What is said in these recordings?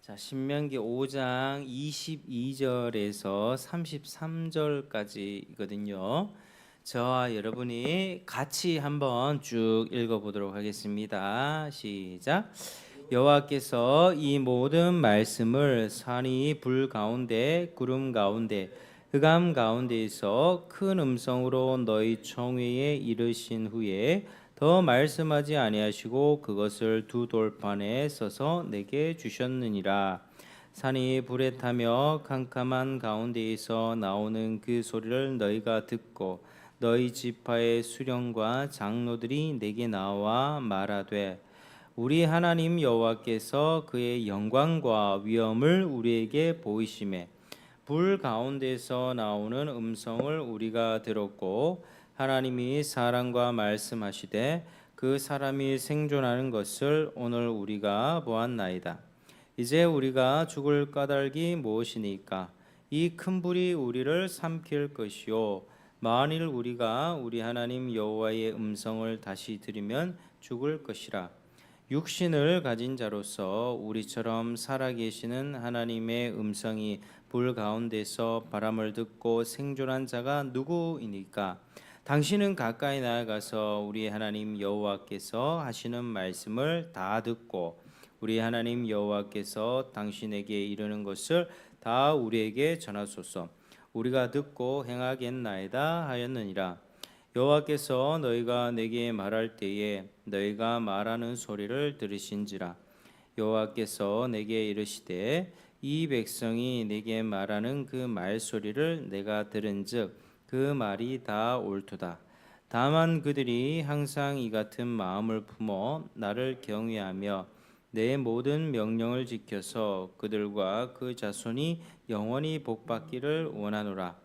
자, 신명기 5장 22절에서 33절까지거든요. 저와 여러분이 같이 한번 쭉 읽어보도록 하겠습니다. 시작. 여호와께서 이 모든 말씀을 산이 불 가운데 구름 가운데 흑암 가운데에서 큰 음성으로 너희 청회에 이르신 후에 더 말씀하지 아니하시고 그것을 두 돌판에 써서 내게 주셨느니라. 산이 불에 타며 캄캄한 가운데에서 나오는 그 소리를 너희가 듣고 너희 지파의 수령과 장로들이 내게 나와 말하되 우리 하나님 여호와께서 그의 영광과 위엄을 우리에게 보이심에 불 가운데서 나오는 음성을 우리가 들었고 하나님이 사람과 말씀하시되 그 사람이 생존하는 것을 오늘 우리가 보았나이다. 이제 우리가 죽을 까닭이 무엇이니까? 이 큰 불이 우리를 삼킬 것이요 만일 우리가 우리 하나님 여호와의 음성을 다시 들으면 죽을 것이라. 육신을 가진 자로서 우리처럼 살아계시는 하나님의 음성이 불 가운데서 바람을 듣고 생존한 자가 누구이니까? 당신은 가까이 나아가서 우리 하나님 여호와께서 하시는 말씀을 다 듣고 우리 하나님 여호와께서 당신에게 이르는 것을 다 우리에게 전하소서. 우리가 듣고 행하겠나이다 하였느니라. 여호와께서 너희가 내게 말할 때에 너희가 말하는 소리를 들으신지라. 여호와께서 내게 이르시되 이 백성이 내게 말하는 그 말소리를 내가 들은즉 그 말이 다 옳도다. 다만 그들이 항상 이 같은 마음을 품어 나를 경외하며 내 모든 명령을 지켜서 그들과 그 자손이 영원히 복받기를 원하노라.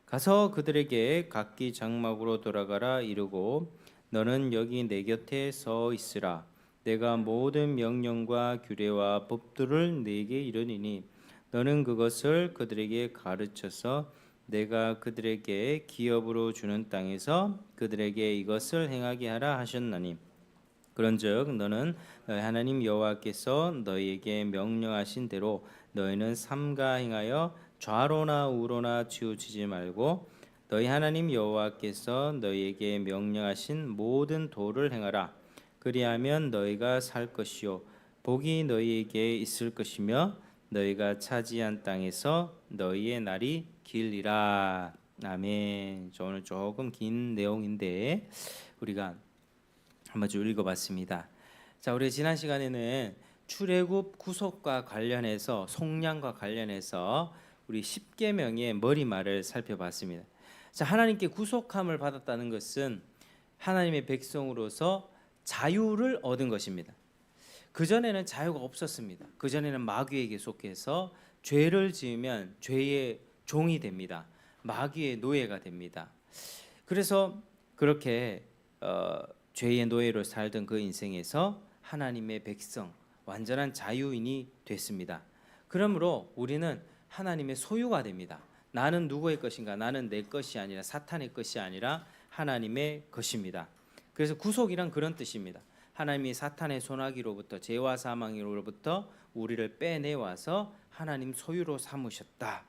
가서 그들에게 각기 장막으로 돌아가라 이르고 너는 여기 내 곁에 서 있으라. 내가 모든 명령과 규례와 법도를 네게 이르니니 너는 그것을 그들에게 가르쳐서 내가 그들에게 기업으로 주는 땅에서 그들에게 이것을 행하게 하라 하셨나니 그런즉 너는 너희 하나님 여호와께서 너희에게 명령하신 대로 너희는 삼가 행하여 좌로나 우로나 치우치지 말고 너희 하나님 여호와께서 너희에게 명령하신 모든 도를 행하라. 그리하면 너희가 살 것이요 복이 너희에게 있을 것이며 너희가 차지한 땅에서 너희의 날이 길리라. 아멘. 오늘 조금 긴 내용인데 우리가 한번 좀 읽어봤습니다. 자, 우리 지난 시간에는 출애굽 구속과 관련해서 속량과 관련해서 우리 십계명의 머리말을 살펴봤습니다. 자, 하나님께 구속함을 받았다는 것은 하나님의 백성으로서 자유를 얻은 것입니다. 그 전에는 자유가 없었습니다. 그 전에는 마귀에게 속해서 죄를 지으면 죄의 종이 됩니다. 마귀의 노예가 됩니다. 그래서 그렇게 죄의 노예로 살던 그 인생에서 하나님의 백성, 완전한 자유인이 됐습니다. 그러므로 우리는 하나님의 소유가 됩니다. 나는 누구의 것인가? 나는 내 것이 아니라 사탄의 것이 아니라 하나님의 것입니다. 그래서 구속이란 그런 뜻입니다. 하나님이 사탄의 손아귀로부터 죄와 사망으로부터 우리를 빼내와서 하나님 소유로 삼으셨다.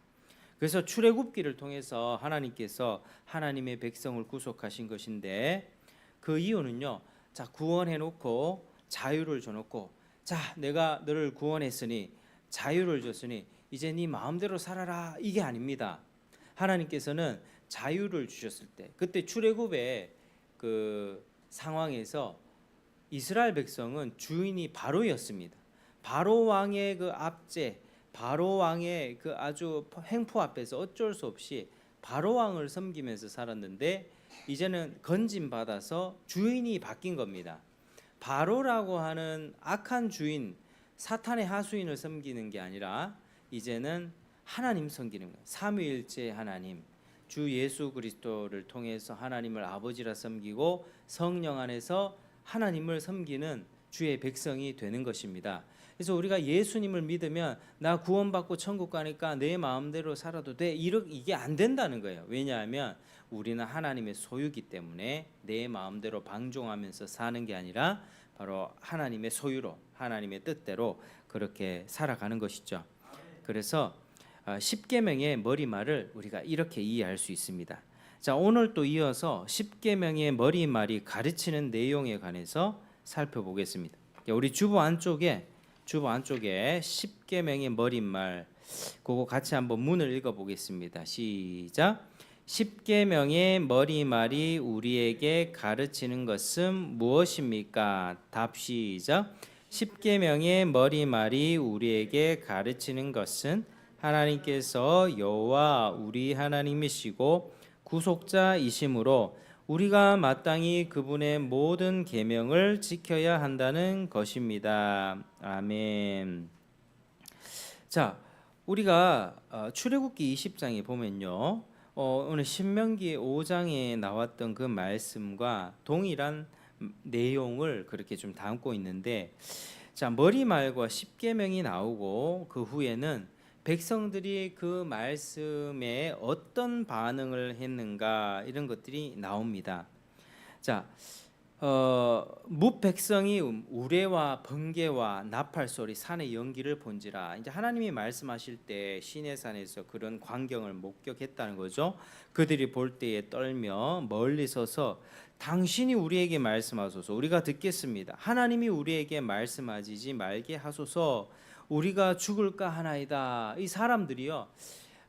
그래서 출애굽기를 통해서 하나님께서 하나님의 백성을 구속하신 것인데 그 이유는요. 자, 구원해 놓고 자유를 줘 놓고 자, 내가 너를 구원했으니 자유를 줬으니 이제 네 마음대로 살아라. 이게 아닙니다. 하나님께서는 자유를 주셨을 때 그때 출애굽의 그 상황에서 이스라엘 백성은 주인이 바로였습니다. 바로 왕의 그 압제, 바로 왕의 그 아주 횡포 앞에서 어쩔 수 없이 바로 왕을 섬기면서 살았는데 이제는 건진 받아서 주인이 바뀐 겁니다. 바로라고 하는 악한 주인, 사탄의 하수인을 섬기는 게 아니라 이제는 하나님 섬기는 거예요. 삼위일체 하나님, 주 예수 그리스도를 통해서 하나님을 아버지라 섬기고 성령 안에서 하나님을 섬기는 주의 백성이 되는 것입니다. 그래서 우리가 예수님을 믿으면 나 구원받고 천국 가니까 내 마음대로 살아도 돼. 이게 안 된다는 거예요. 왜냐하면 우리는 하나님의 소유기 때문에 내 마음대로 방종하면서 사는 게 아니라 바로 하나님의 소유로 하나님의 뜻대로 그렇게 살아가는 것이죠. 그래서 십계명의 머리말을 우리가 이렇게 이해할 수 있습니다. 자, 오늘 또 이어서 십계명의 머리말이 가르치는 내용에 관해서 살펴보겠습니다. 우리 주보 안쪽에 십계명의 머리말 그거 같이 한번 문을 읽어보겠습니다. 시작. 십계명의 머리말이 우리에게 가르치는 것은 무엇입니까? 답 시작. 십계명의 머리말이 우리에게 가르치는 것은 하나님께서 여호와 우리 하나님이시고 구속자이심으로 우리가 마땅히 그분의 모든 계명을 지켜야 한다는 것입니다. 아멘. 자, 우리가 출애굽기 20장에 보면요, 오늘 신명기 5장에 나왔던 그 말씀과 동일한 내용을 그렇게 좀 담고 있는데, 자, 머리말과 십계명이 나오고 그 후에는 백성들이 그 말씀에 어떤 반응을 했는가 이런 것들이 나옵니다. 자, 뭇백성이 우레와 번개와 나팔 소리 산의 연기를 본지라. 이제 하나님이 말씀하실 때 시내산에서 그런 광경을 목격했다는 거죠. 그들이 볼 때에 떨며 멀리 서서 당신이 우리에게 말씀하소서, 우리가 듣겠습니다. 하나님이 우리에게 말씀하시지 말게 하소서, 우리가 죽을까 하나이다. 이 사람들이요,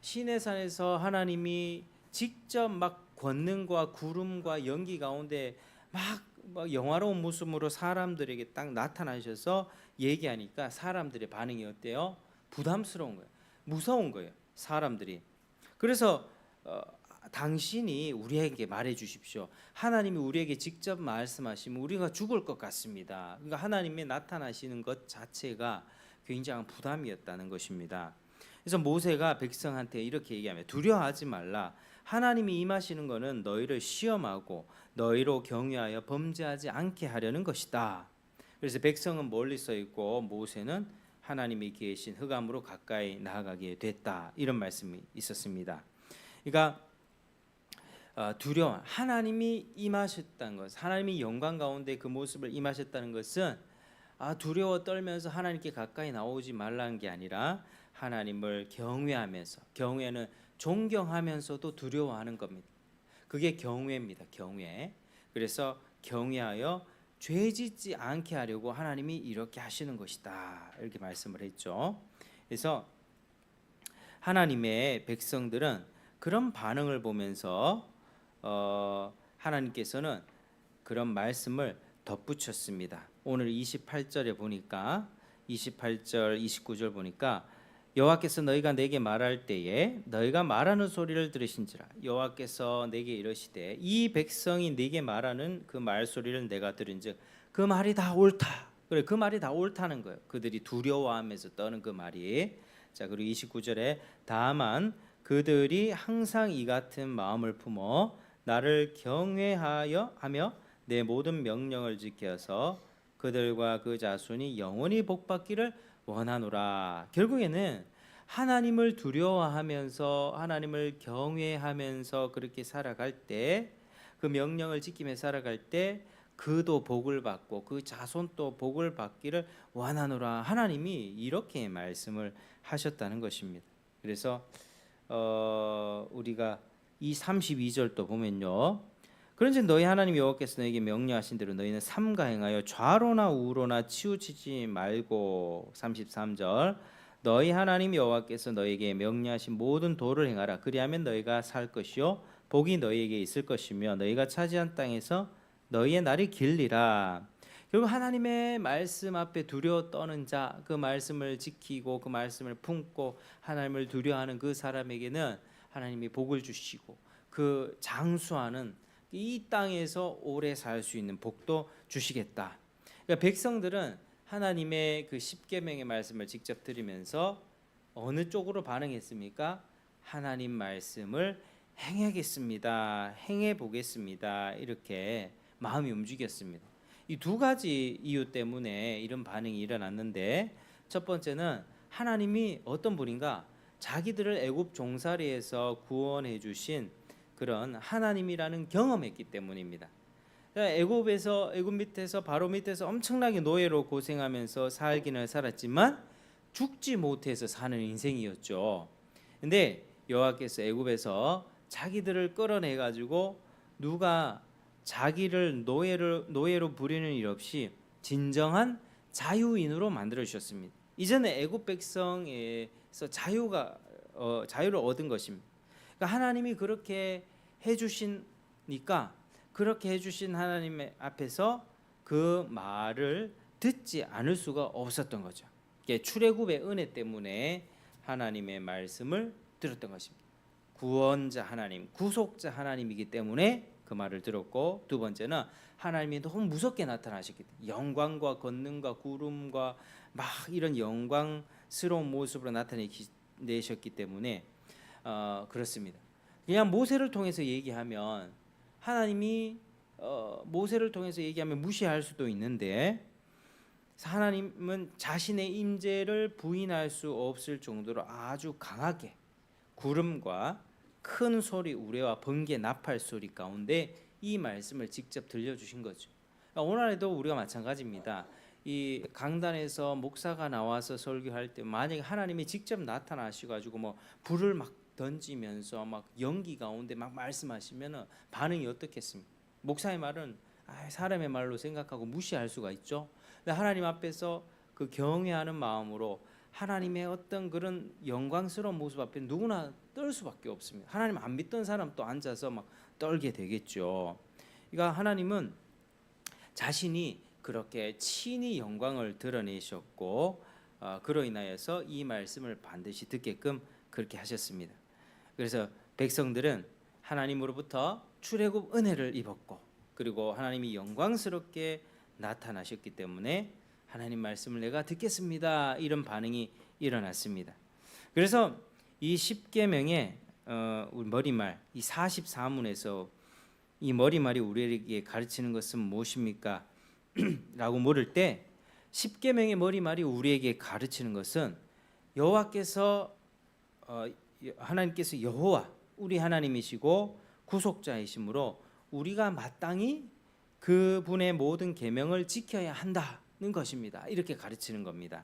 시내산에서 하나님이 직접 막 권능과 구름과 연기 가운데 막 영화로운 모습으로 사람들에게 딱 나타나셔서 얘기하니까 사람들의 반응이 어때요? 부담스러운 거예요. 무서운 거예요. 사람들이. 그래서 당신이 우리에게 말해 주십시오. 하나님이 우리에게 직접 말씀하시면 우리가 죽을 것 같습니다. 그러니까 하나님이 나타나시는 것 자체가 굉장한 부담이었다는 것입니다. 그래서 모세가 백성한테 이렇게 얘기하면 두려워하지 말라. 하나님이 임하시는 것은 너희를 시험하고 너희로 경유하여 범죄하지 않게 하려는 것이다. 그래서 백성은 멀리 서 있고 모세는 하나님이 계신 흑암으로 가까이 나아가게 됐다. 이런 말씀이 있었습니다. 그러니까 두려워, 하나님이 임하셨다는 것, 하나님이 영광 가운데 그 모습을 임하셨다는 것은 두려워 떨면서 하나님께 가까이 나오지 말라는 게 아니라 하나님을 경외하면서, 경외는 존경하면서도 두려워하는 겁니다. 그게 경외입니다. 경외. 그래서 경외하여 죄 짓지 않게 하려고 하나님이 이렇게 하시는 것이다. 이렇게 말씀을 했죠. 그래서 하나님의 백성들은 그런 반응을 보면서 하나님께서는 그런 말씀을 덧붙였습니다. 오늘 28절에 보니까 28절 29절 보니까 여호와께서 너희가 내게 말할 때에 너희가 말하는 소리를 들으신지라. 여호와께서 내게 이러시되 이 백성이 내게 말하는 그 말소리를 내가 들은즉 그 말이 다 옳다. 그래, 그 말이 다 옳다는 거예요. 그들이 두려워하면서 떠는 그 말이. 자, 그리고 29절에 다만 그들이 항상 이 같은 마음을 품어 나를 경외하여 하며 내 모든 명령을 지켜서 그들과 그 자손이 영원히 복받기를 원하노라. 결국에는 하나님을 두려워하면서 하나님을 경외하면서 그렇게 살아갈 때, 그 명령을 지키며 살아갈 때 그도 복을 받고 그 자손도 복을 받기를 원하노라. 하나님이 이렇게 말씀을 하셨다는 것입니다. 그래서 우리가 이 32절도 보면요, 그런즉 너희 하나님 여호와께서 너에게 명령하신 대로 너희는 삼가 행하여 좌로나 우로나 치우치지 말고. 33절 너희 하나님 여호와께서 너에게 명령하신 모든 도를 행하라. 그리하면 너희가 살 것이요 복이 너희에게 있을 것이며 너희가 차지한 땅에서 너희의 날이 길리라. 결국 하나님의 말씀 앞에 두려워 떠는 자, 그 말씀을 지키고 그 말씀을 품고 하나님을 두려워하는 그 사람에게는 하나님이 복을 주시고 그 장수하는 이 땅에서 오래 살 수 있는 복도 주시겠다. 그러니까 백성들은 하나님의 그 십계명의 말씀을 직접 들으면서 어느 쪽으로 반응했습니까? 하나님 말씀을 행하겠습니다. 행해 보겠습니다. 이렇게 마음이 움직였습니다. 이 두 가지 이유 때문에 이런 반응이 일어났는데, 첫 번째는 하나님이 어떤 분인가? 자기들을 애굽 종살이에서 구원해 주신 그런 하나님이라는 경험했기 때문입니다. 애굽 밑에서 바로 밑에서 엄청나게 노예로 고생하면서 살기는 살았지만 죽지 못해서 사는 인생이었죠. 근데 여호와께서 애굽에서 자기들을 끌어내 가지고 누가 자기를 노예로 부리는 일 없이 진정한 자유인으로 만들어 주셨습니다. 이전에 애굽 백성에서 자유를 얻은 것입니다. 그러니까 하나님이 그렇게 해주시니까 그렇게 해주신 하나님 앞에서 그 말을 듣지 않을 수가 없었던 거죠. 출애굽의 은혜 때문에 하나님의 말씀을 들었던 것입니다. 구원자 하나님, 구속자 하나님이기 때문에 그 말을 들었고, 두 번째는 하나님이 너무 무섭게 나타나셨기 때문에 영광과 권능과 구름과 막 이런 영광스러운 모습으로 나타내셨기 때문에 그렇습니다. 그냥 모세를 통해서 얘기하면 하나님이 모세를 통해서 얘기하면 무시할 수도 있는데 하나님은 자신의 임재를 부인할 수 없을 정도로 아주 강하게 구름과 큰 소리, 우레와 번개, 나팔 소리 가운데 이 말씀을 직접 들려주신 거죠. 오늘에도 우리가 마찬가지입니다. 이 강단에서 목사가 나와서 설교할 때 만약에 하나님이 직접 나타나시고 가지고 뭐 불을 막 던지면서 막 연기 가운데 막 말씀하시면은 반응이 어떻겠습니까? 목사의 말은 사람의 말로 생각하고 무시할 수가 있죠. 근데 하나님 앞에서 그 경외하는 마음으로 하나님의 어떤 그런 영광스러운 모습 앞에 누구나 떨 수밖에 없습니다. 하나님 안 믿던 사람 또 앉아서 막 떨게 되겠죠. 그러니까 하나님은 자신이 그렇게 친히 영광을 드러내셨고 그로 인하여서 이 말씀을 반드시 듣게끔 그렇게 하셨습니다. 그래서 백성들은 하나님으로부터 출애굽 은혜를 입었고, 그리고 하나님이 영광스럽게 나타나셨기 때문에 하나님 말씀을 내가 듣겠습니다, 이런 반응이 일어났습니다. 그래서 이 십계명의 머리말, 이 44문에서 이 머리말이 우리에게 가르치는 것은 무엇입니까? 라고 물을 때 십계명의 머리말이 우리에게 가르치는 것은 여호와께서 하나님께서 여호와 우리 하나님이시고 구속자이시므로 우리가 마땅히 그분의 모든 계명을 지켜야 한다는 것입니다. 이렇게 가르치는 겁니다.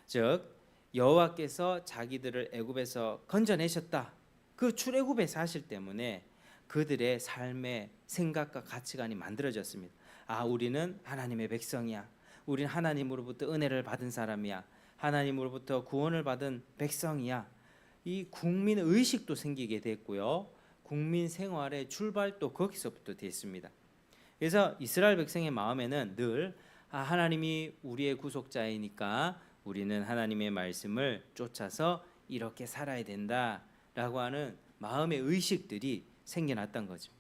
즉 여호와께서 자기들을 애굽에서 건져내셨다, 그 출애굽의 사실 때문에 그들의 삶의 생각과 가치관이 만들어졌습니다. 우리는 하나님의 백성이야, 우리는 하나님으로부터 은혜를 받은 사람이야, 하나님으로부터 구원을 받은 백성이야. 이 국민 의식도 생기게 됐고요, 국민 생활의 출발도 거기서부터 됐습니다. 그래서 이스라엘 백성의 마음에는 늘 하나님이 우리의 구속자이니까 우리는 하나님의 말씀을 쫓아서 이렇게 살아야 된다라고 하는 마음의 의식들이 생겨났던 거죠.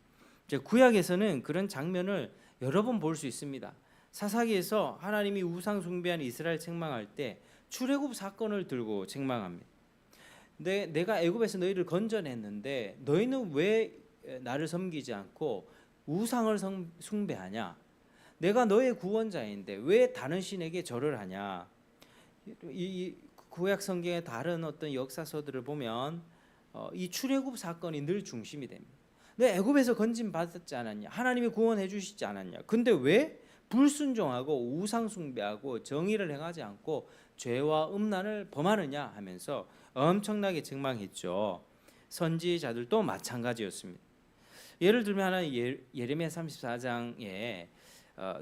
구약에서는 그런 장면을 여러 번 볼 수 있습니다. 사사기에서 하나님이 우상 숭배하는 이스라엘 책망할 때 출애굽 사건을 들고 책망합니다. 내가 애굽에서 너희를 건져냈는데 너희는 왜 나를 섬기지 않고 우상을 숭배하냐? 내가 너의 구원자인데 왜 다른 신에게 절을 하냐? 이 구약 성경의 다른 어떤 역사서들을 보면 이 출애굽 사건이 늘 중심이 됩니다. 너 애굽에서 건진 받았지 않았냐? 하나님이 구원해 주시지 않았냐? 근데 왜 불순종하고 우상 숭배하고 정의를 행하지 않고 죄와 음란을 범하느냐 하면서 엄청나게 책망했죠. 선지자들도 마찬가지였습니다. 예를 들면 하나 예레미야 34장에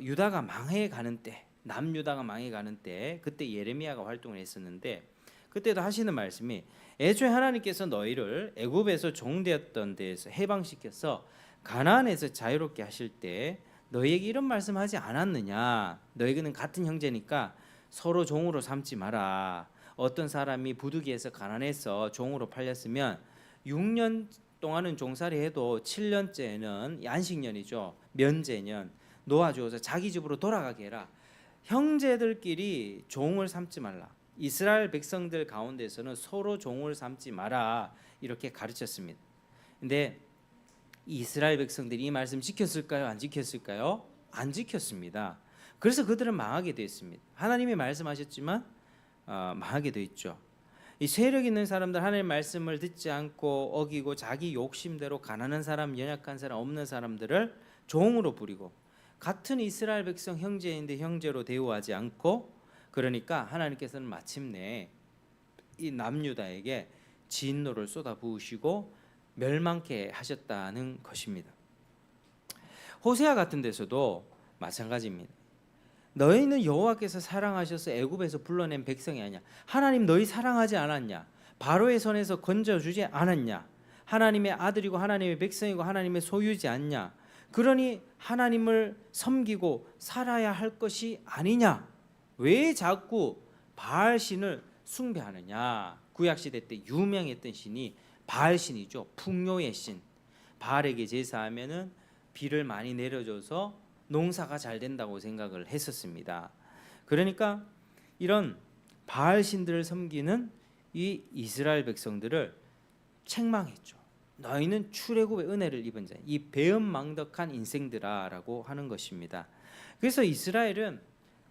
유다가 망해가는 때, 남유다가 망해가는 때 그때 예레미야가 활동을 했었는데 그때도 하시는 말씀이 애초에 하나님께서 너희를 애굽에서 종되었던 데에서 해방시켜서 가나안에서 자유롭게 하실 때 너희에게 이런 말씀하지 않았느냐? 너희는 같은 형제니까 서로 종으로 삼지 마라. 어떤 사람이 부득이해서 가난해서 종으로 팔렸으면 6년 동안은 종살이 해도 7년째는 안식년이죠, 면제년, 놓아주어서 자기 집으로 돌아가게 해라. 형제들끼리 종을 삼지 말라. 이스라엘 백성들 가운데서는 서로 종을 삼지 마라, 이렇게 가르쳤습니다. 근데 이스라엘 백성들이 이 말씀 지켰을까요? 안 지켰을까요? 안 지켰습니다. 그래서 그들은 망하게 되었습니다. 하나님이 말씀하셨지만 망하게 되어 있죠. 이 세력 있는 사람들, 하나님의 말씀을 듣지 않고 어기고 자기 욕심대로 가난한 사람, 연약한 사람, 없는 사람들을 종으로 부리고 같은 이스라엘 백성 형제인데 형제로 대우하지 않고 그러니까 하나님께서는 마침내 이 남유다에게 진노를 쏟아 부으시고 멸망케 하셨다는 것입니다. 호세아 같은 데서도 마찬가지입니다. 너희는 여호와께서 사랑하셔서 애굽에서 불러낸 백성이 아니냐. 하나님 너희 사랑하지 않았냐. 바로의 손에서 건져주지 않았냐. 하나님의 아들이고 하나님의 백성이고 하나님의 소유지 않냐. 그러니 하나님을 섬기고 살아야 할 것이 아니냐. 왜 자꾸 바알신을 숭배하느냐. 구약시대 때 유명했던 신이 바알신이죠. 풍요의 신. 바알에게 제사하면은 비를 많이 내려줘서 농사가 잘 된다고 생각을 했었습니다. 그러니까 이런 바알 신들을 섬기는 이 이스라엘 백성들을 책망했죠. 너희는 출애굽의 은혜를 입은 자, 이 배은망덕한 인생들아라고 하는 것입니다. 그래서 이스라엘은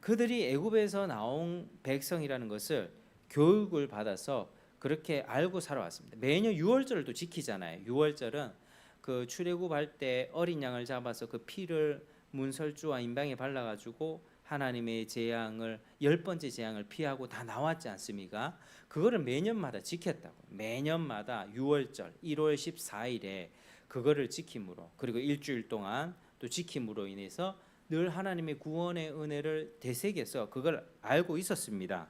그들이 애굽에서 나온 백성이라는 것을 교육을 받아서 그렇게 알고 살아왔습니다. 매년 유월절도 지키잖아요. 유월절은 그 출애굽할 때 어린 양을 잡아서 그 피를 문설주와 인방에 발라가지고 하나님의 재앙을 10번째 재앙을 피하고 다 나왔지 않습니까? 그거를 매년마다 지켰다고. 매년마다 6월절 1월 14일에 그거를 지킴으로 그리고 일주일 동안 또 지킴으로 인해서 늘 하나님의 구원의 은혜를 되새겨서 그걸 알고 있었습니다.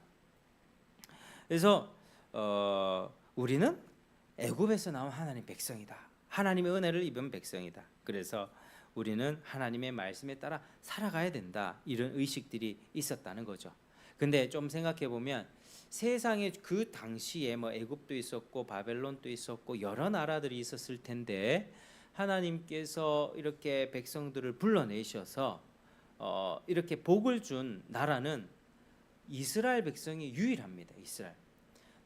그래서 우리는 애굽에서 나온 하나님의 백성이다. 하나님의 은혜를 입은 백성이다. 그래서 우리는 하나님의 말씀에 따라 살아가야 된다. 이런 의식들이 있었다는 거죠. 근데 좀 생각해 보면 세상에 그 당시에 뭐 애굽도 있었고 바벨론도 있었고 여러 나라들이 있었을 텐데 하나님께서 이렇게 백성들을 불러내셔서 이렇게 복을 준 나라는 이스라엘 백성이 유일합니다. 이스라엘.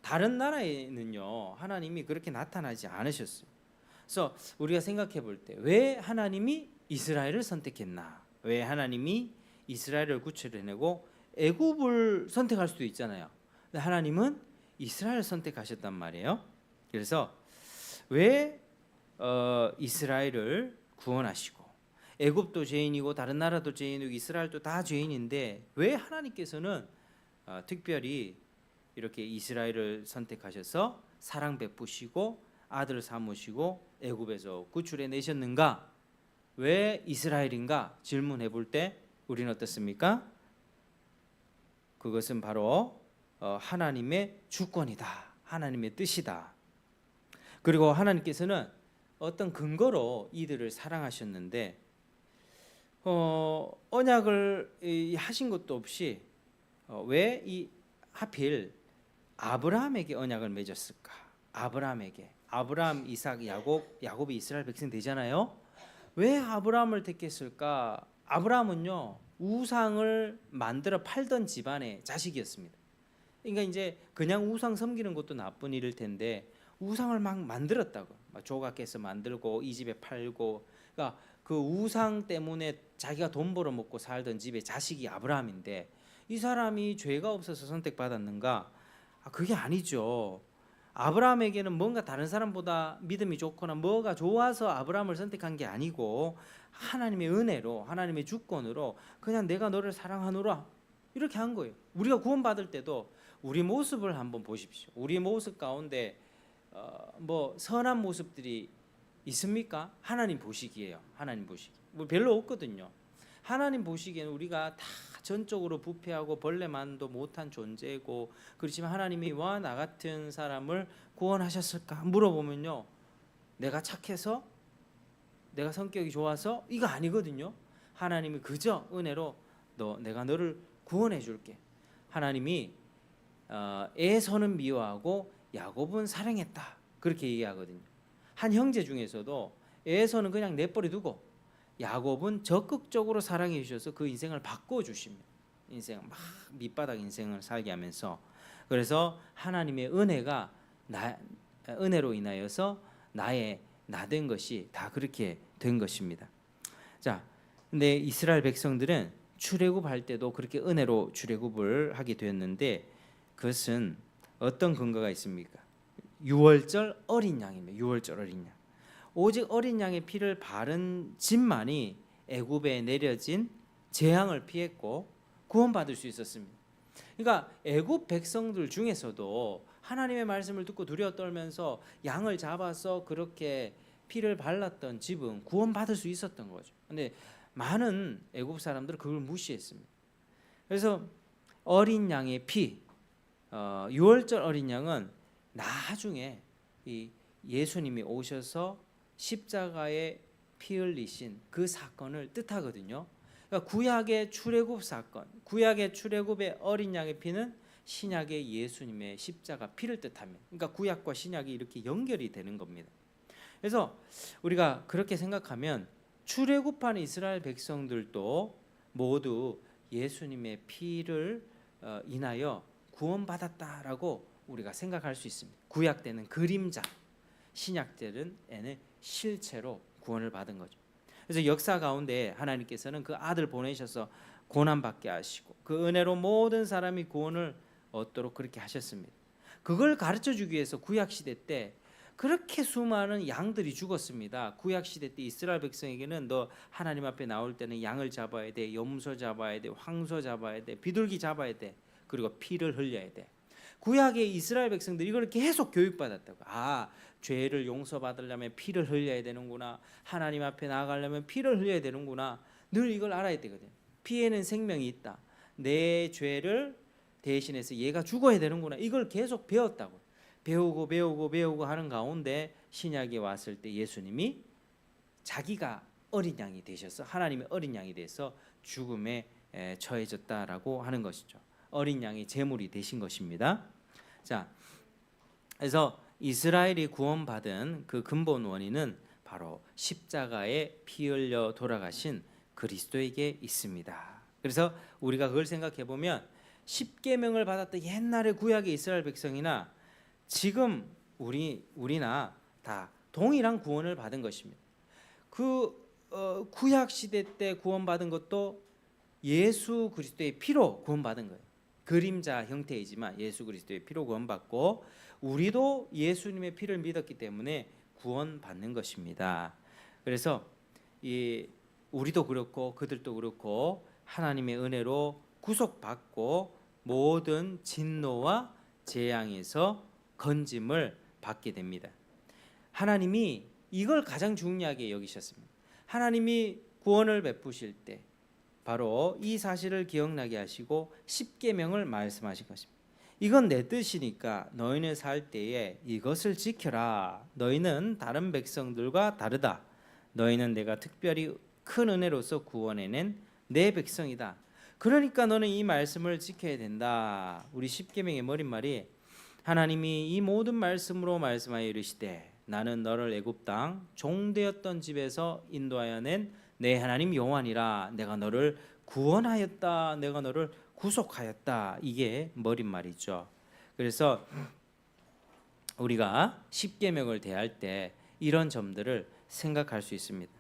다른 나라에는요 하나님이 그렇게 나타나지 않으셨어요. 그래서 우리가 생각해 볼 때 왜 하나님이 이스라엘을 선택했나? 왜 하나님이 이스라엘을 구출해내고 애굽을 선택할 수도 있잖아요. 근데 하나님은 이스라엘을 선택하셨단 말이에요. 그래서 왜 이스라엘을 구원하시고 애굽도 죄인이고 다른 나라도 죄인이고 이스라엘도 다 죄인인데 왜 하나님께서는 특별히 이렇게 이스라엘을 선택하셔서 사랑 베푸시고 아들을 삼으시고 애굽에서 구출해 내셨는가? 왜 이스라엘인가? 질문해 볼 때 우리는 어떻습니까? 그것은 바로 하나님의 주권이다. 하나님의 뜻이다. 그리고 하나님께서는 어떤 근거로 이들을 사랑하셨는데 언약을 하신 것도 없이 왜 이 하필 아브라함에게 언약을 맺었을까? 아브라함에게. 아브라함, 이삭, 야곱이 이스라엘 백성 되잖아요. 왜 아브라함을 택했을까? 아브라함은요 우상을 만들어 팔던 집안의 자식이었습니다. 그러니까 이제 그냥 우상 섬기는 것도 나쁜 일일 텐데 우상을 막 만들었다고. 조각해서 만들고 이 집에 팔고. 그러니까 그 우상 때문에 자기가 돈 벌어 먹고 살던 집의 자식이 아브라함인데 이 사람이 죄가 없어서 선택받았는가? 그게 아니죠. 아브라함에게는 뭔가 다른 사람보다 믿음이 좋거나 뭐가 좋아서 아브라함을 선택한 게 아니고 하나님의 은혜로 하나님의 주권으로 그냥 내가 너를 사랑하노라 이렇게 한 거예요. 우리가 구원받을 때도 우리 모습을 한번 보십시오. 우리 모습 가운데 뭐 선한 모습들이 있습니까? 하나님 보시기에요. 하나님 보시기. 뭐 별로 없거든요. 하나님 보시기에는 우리가 다 전적으로 부패하고 벌레만도 못한 존재고 그렇지만 하나님이 와 나 같은 사람을 구원하셨을까 물어보면요 내가 착해서 내가 성격이 좋아서 이거 아니거든요. 하나님이 그저 은혜로 내가 너를 구원해 줄게. 하나님이 에서는 미워하고 야곱은 사랑했다 그렇게 얘기하거든요. 한 형제 중에서도 에서는 그냥 내버려 두고 야곱은 적극적으로 사랑해 주셔서 그 인생을 바꿔주십니다. 인생 막 밑바닥 인생을 살게 하면서 그래서 하나님의 은혜가 은혜로 인하여서 나의 나된 것이 다 그렇게 된 것입니다. 자, 근데 이스라엘 백성들은 출애굽할 때도 그렇게 은혜로 출애굽을 하게 되었는데 그것은 어떤 근거가 있습니까? 유월절 어린 양입니다. 유월절 어린 양. 오직 어린 양의 피를 바른 집만이 애굽에 내려진 재앙을 피했고 구원받을 수 있었습니다. 그러니까 애굽 백성들 중에서도 하나님의 말씀을 듣고 두려워 떨면서 양을 잡아서 그렇게 피를 발랐던 집은 구원받을 수 있었던 거죠. 근데 많은 애굽 사람들은 그걸 무시했습니다. 그래서 어린 양의 피, 유월절 어린 양은 나중에 이 예수님이 오셔서 십자가에 피 흘리신 그 사건을 뜻하거든요. 그러니까 구약의 출애굽 사건, 구약의 출애굽의 어린 양의 피는 신약의 예수님의 십자가 피를 뜻합니다. 그러니까 구약과 신약이 이렇게 연결이 되는 겁니다. 그래서 우리가 그렇게 생각하면 출애굽한 이스라엘 백성들도 모두 예수님의 피를 인하여 구원받았다라고 우리가 생각할 수 있습니다. 구약 때는 그림자, 신약 때는 실체로 구원을 받은 거죠. 그래서 역사 가운데 하나님께서는 그 아들 보내셔서 고난 받게 하시고 그 은혜로 모든 사람이 구원을 얻도록 그렇게 하셨습니다. 그걸 가르쳐 주기 위해서 구약 시대 때 그렇게 수많은 양들이 죽었습니다. 구약 시대 때 이스라엘 백성에게는 너 하나님 앞에 나올 때는 양을 잡아야 돼, 염소 잡아야 돼, 황소 잡아야 돼, 비둘기 잡아야 돼, 그리고 피를 흘려야 돼. 구약의 이스라엘 백성들이 이걸 계속 교육받았다고. 죄를 용서받으려면 피를 흘려야 되는구나. 하나님 앞에 나아가려면 피를 흘려야 되는구나. 늘 이걸 알아야 되거든. 피에는 생명이 있다. 내 죄를 대신해서 얘가 죽어야 되는구나. 이걸 계속 배웠다고. 배우고 하는 가운데 신약이 왔을 때 예수님이 자기가 어린 양이 되셔서 하나님의 어린 양이 돼서 죽음에 처해졌다라고 하는 것이죠. 어린 양이 제물이 되신 것입니다. 자, 그래서 이스라엘이 구원받은 그 근본 원인은 바로 십자가에 피 흘려 돌아가신 그리스도에게 있습니다. 그래서 우리가 그걸 생각해 보면 십계명을 받았던 옛날의 구약의 이스라엘 백성이나 지금 우리나 다 동일한 구원을 받은 것입니다. 구약 시대 때 구원받은 것도 예수 그리스도의 피로 구원받은 거예요. 그림자 형태이지만 예수 그리스도의 피로 구원받고 우리도 예수님의 피를 믿었기 때문에 구원받는 것입니다. 그래서 우리도 그렇고 그들도 그렇고 하나님의 은혜로 구속받고 모든 진노와 재앙에서 건짐을 받게 됩니다. 하나님이 이걸 가장 중요하게 여기셨습니다. 하나님이 구원을 베푸실 때 바로 이 사실을 기억나게 하시고 십계명을 말씀하신 것입니다. 이건 내 뜻이니까 너희는 살 때에 이것을 지켜라. 너희는 다른 백성들과 다르다. 너희는 내가 특별히 큰 은혜로서 구원해낸 내 백성이다. 그러니까 너는 이 말씀을 지켜야 된다. 우리 십계명의 머릿말이 하나님이 이 모든 말씀으로 말씀하여 이르시되 나는 너를 애굽 땅 종되었던 집에서 인도하여 낸 내 하나님 여호와니라. 내가 너를 구원하였다. 내가 너를 구속하였다. 이게 머릿말이죠. 그래서 우리가 십계명을 대할 때 이런 점들을 생각할 수 있습니다.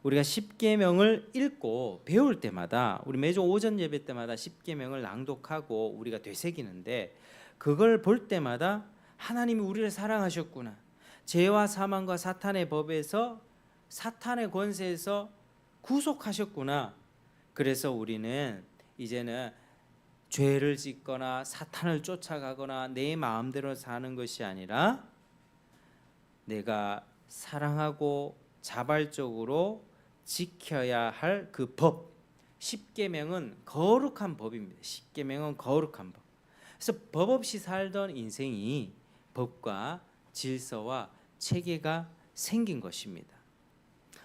우리가 십계명을 읽고 배울 때마다 우리 매주 오전 예배 때마다 십계명을 낭독하고 우리가 되새기는데 그걸 볼 때마다 하나님이 우리를 사랑하셨구나. 죄와 사망과 사탄의 법에서 사탄의 권세에서 구속하셨구나. 그래서 우리는 이제는 죄를 짓거나 사탄을 쫓아가거나 내 마음대로 사는 것이 아니라 내가 사랑하고 자발적으로 지켜야 할 그 법. 십계명은 거룩한 법입니다. 십계명은 거룩한 법. 그래서 법 없이 살던 인생이 법과 질서와 체계가 생긴 것입니다.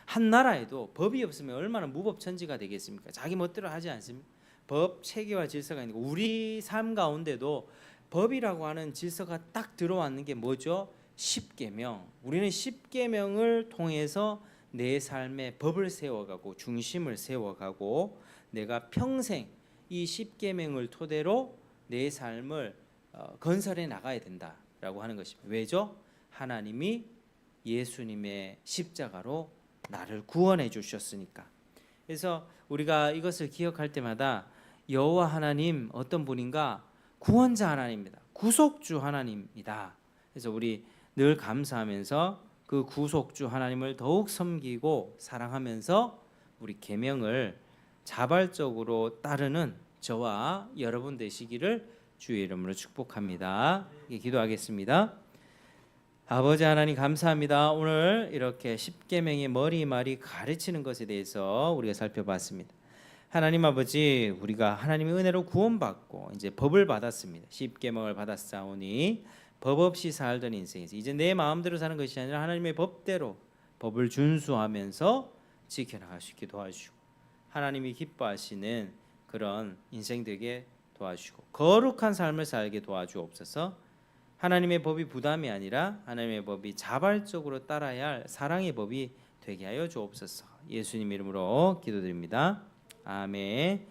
한 나라에도 법이 없으면 얼마나 무법천지가 되겠습니까? 자기 멋대로 하지 않습니까? 법, 체계와 질서가 있는 거. 우리 삶 가운데도 법이라고 하는 질서가 딱 들어왔는 게 뭐죠? 십계명. 우리는 십계명을 통해서 내 삶에 법을 세워가고 중심을 세워가고 내가 평생 이 십계명을 토대로 내 삶을 건설해 나가야 된다라고 하는 것입니다. 왜죠? 하나님이 예수님의 십자가로 나를 구원해 주셨으니까. 그래서 우리가 이것을 기억할 때마다 여호와 하나님 어떤 분인가? 구원자 하나님입니다. 구속주 하나님이다. 그래서 우리 늘 감사하면서 그 구속주 하나님을 더욱 섬기고 사랑하면서 우리 계명을 자발적으로 따르는 저와 여러분 되시기를 주의 이름으로 축복합니다. 기도하겠습니다. 아버지 하나님 감사합니다. 오늘 이렇게 십계명의 머리말이 가르치는 것에 대해서 우리가 살펴봤습니다. 하나님 아버지, 우리가 하나님의 은혜로 구원받고 이제 법을 받았습니다. 십계명을 받았사오니 법 없이 살던 인생에서 이제 내 마음대로 사는 것이 아니라 하나님의 법대로 법을 준수하면서 지켜나갈 수 있게 도와주시고 하나님이 기뻐하시는 그런 인생 되게 도와주시고 거룩한 삶을 살게 도와주옵소서. 하나님의 법이 부담이 아니라 하나님의 법이 자발적으로 따라야 할 사랑의 법이 되게 하여 주옵소서. 예수님 이름으로 기도드립니다. 아멘.